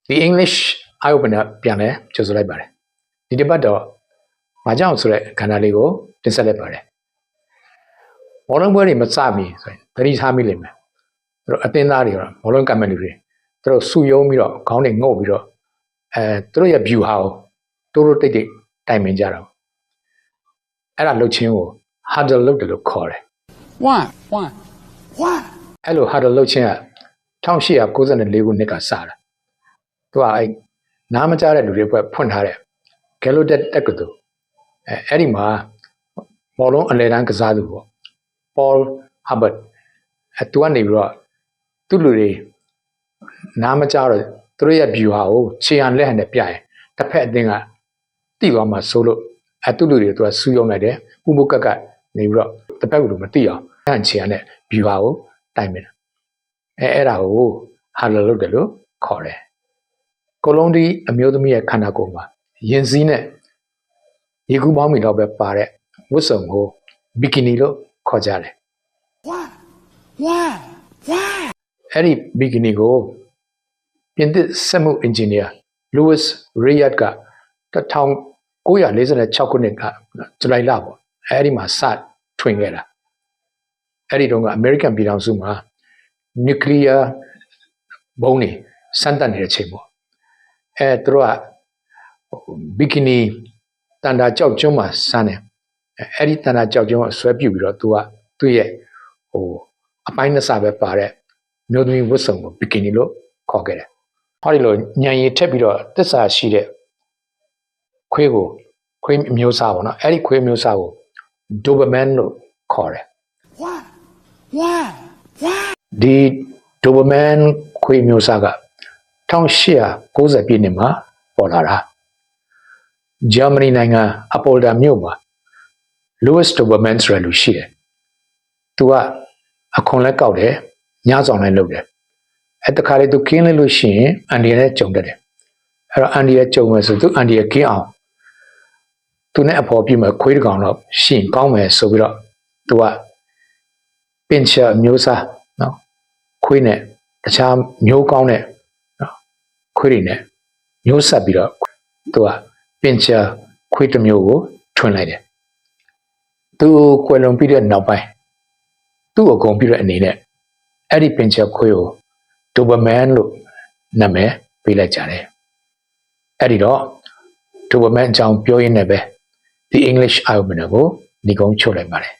The English eye opener ပြန်လဲကြိုဆိုလိုက်ပါတယ်ဒီတစ်ပတ်တော့မကြောက်ဆိုတဲ့ခန္ဓာလေးကိုတင်ဆက်လိုက်ပါတယ်ဘောလုံးပွဲတွေမစမီဆိုရင်သတိထားမိလိမ့်မယ်သူတို့အသင်းသားတွေရောဘောလုံးကမ္ဘာလူတွေသူတို့စုယုံပြီးတော့ခေါင်းတွေငုတ်ပြီးတော့သူတို့ရဲ့ view ဟာကိုတိုးတိတ်တိုင်ပင်ကြတာအဲ့ဒါလှုပ်ချင်းကို huddle လုပ်တယ်လို့ခေါ်တယ်ဝါအဲ့လို huddle လှုပ်ချင်းက1894ခုနှစ်ကစတာသူကအဲ့နားမကြားတဲ့လူတွေဖွဲ့ဖွင့်ထားတဲ့ Gallaudet တက္ကသိုလ်အဲ့ဒီမှာဘောလုံးအလယ်တန်းကစားသူပေါ့ Paul Hubbard သူကနေပြီးတော့သူ့လူတွေနားမကြားတော့သူတို့ရဲ့ view ဟာကိုခြေရန်လက်ဟန်နဲ့ပြရင်တစ်ဖက်အသင်းကတိသွားမှဆိုလို့သူ့လူတွေသူကစူးယုံလိုက်တယ်ဥပုကတ်ကနေပြီးတော့တစ်ဖက်ကလူမတိအောင်ဟန်ခြေရန်နဲ့ view ဟာကိုတိုင်ပင်အဲ့ဒါကို huddle လုပ်တယ်လို့ခေါ်တယ်ကိုလုံးဒီအမျိုးသမီးရဲ့ခန္ဓာကိုယ်မှာရင်စည်းနဲ့ရေကူးပေါင်းမီတော့ပဲပါတဲ့ဝတ်စုံကိုဘီကီနီလို့ခေါ်ကြတယ်ဝါအဲ့ဒီဘီကီနီကိုပြင်သစ်စက်မှုအင်ဂျင်နီယာ Louis Réard က1946ခုနှစ်ကဇူလိုင်လပေါ့အဲ့ဒီမှာစထွင်ခဲ့တာအဲ့ဒီတုန်းကအမေရိကန်ပြည်ထောင်စုမှာနျူကလ িয়ার ဘုံတွေစမ်းသပ်နေတဲ့အချိန်ပေါ့သူတို့ကဘီကီနီတန်တာကြောက်ကျွန်းမှာစမ်းတယ်အဲ့ဒီတန်တာကြောက်ကျွန်းကိုဆွဲပြုတ်ပြီးတော့သူကသူ့ရဲ့အပိုင်းနှစ်ဆပဲပါတဲ့မျိုးသမီးဝတ်စုံကိုဘီကီနီလို့ခေါ်ခဲ့တယ်ဟောဒီလိုညံရည်ထက်ပြီးတော့သစ္စာရှိတဲ့ခွေးမျိုးစားပေါ့နော်အဲ့ဒီခွေးမျိုးစားကို Doberman လို့ခေါ်တယ်ဒီ Doberman ခွေးမျိုးစားက1890ပြည့်နှစ်မှာပေါ်လာတာဂျာမနီနိုင်ငံအပိုလ်ဒါမြို့မှာ Louis Doberman ဆိုတဲ့လူရှိတယ်သူကအခွန်လဲကောက်တယ်ညဆောင်လဲလုပ်တယ်အဲ့တခါလေသူကင်းလဲလို့ရှိရင်အန်ဒီနဲ့ကြုံတတ်တယ်အဲ့တော့အန်ဒီရဲ့ကြုံမယ်ဆိုသူအန်ဒီရဲ့ကင်းအောင်သူနဲ့အဖော်ပြမယ်ခွေးတကောင်တော့ရှိရင်ကောင်းမယ်ဆိုပြီးတော့သူကပင်ချာမျိုးစားနော်ခွေးနဲ့တခြားမျိုးကောင်းတဲ့ခွေးတွေနဲ့မျိုးဆက်ပြီးတော့သူကပင်ချာခွေးတစ်မျိုးကိုထွင်လိုက်တယ်သူကွယ်လွန်ပြီးတဲ့နောက်ပိုင်းသူ့ကိုဂုဏ်ပြုတဲ့အနေနဲ့အဲ့ဒီပင်ချာခွေးကို Doberman လို့နာမည်ပေးလိုက်ကြတယ်အဲ့ဒီတော့ Doberman အကြောင်းပြောရင်းနဲ့ပဲ The English Eye Opener ကိုညီကုန်းချုပ်လိုက်ပါတယ်